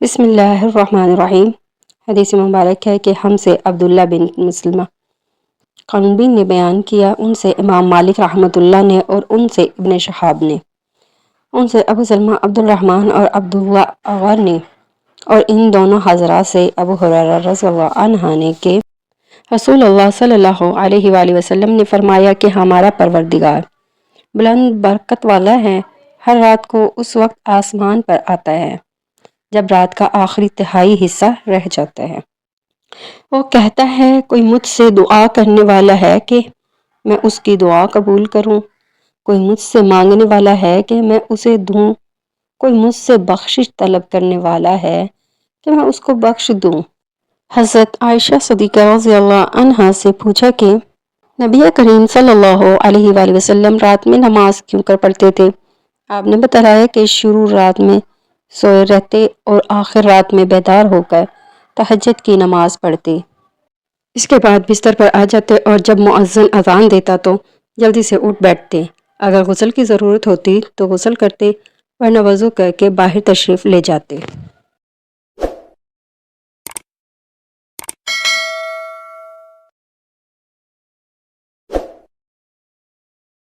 بسم اللہ الرحمن الرحیم۔ حدیث مبارک ہے کہ ہم سے عبداللہ بن مسلمہ قنبی نے بیان کیا، ان سے امام مالک رحمۃ اللہ نے، اور ان سے ابن شہاب نے، ان سے ابو سلمہ عبد الرحمن اور عبداللہ اغر نے، اور ان دونوں حضرات سے ابو ہریرہ رضی اللہ عنہ نے کہ رسول اللہ صلی اللہ علیہ وآلہ وسلم نے فرمایا کہ ہمارا پروردگار بلند برکت والا ہے، ہر رات کو اس وقت آسمان پر آتا ہے جب رات کا آخری تہائی حصہ رہ جاتا ہے۔ وہ کہتا ہے کوئی مجھ سے دعا کرنے والا ہے کہ میں اس کی دعا قبول کروں، کوئی مجھ سے مانگنے والا ہے کہ میں اسے دوں، کوئی مجھ سے بخشش طلب کرنے والا ہے کہ میں اس کو بخش دوں۔ حضرت عائشہ صدیقہ رضی اللہ عنہا سے پوچھا کہ نبی کریم صلی اللہ علیہ وآلہ وسلم رات میں نماز کیوں کر پڑھتے تھے؟ آپ نے بتلایا کہ شروع رات میں سوئے رہتے اور آخر رات میں بیدار ہو کر تہجد کی نماز پڑھتے، اس کے بعد بستر پر آ جاتے اور جب مؤذن اذان دیتا تو جلدی سے اٹھ بیٹھتے، اگر غسل کی ضرورت ہوتی تو غسل کرتے ورنہ وضو کر کے باہر تشریف لے جاتے۔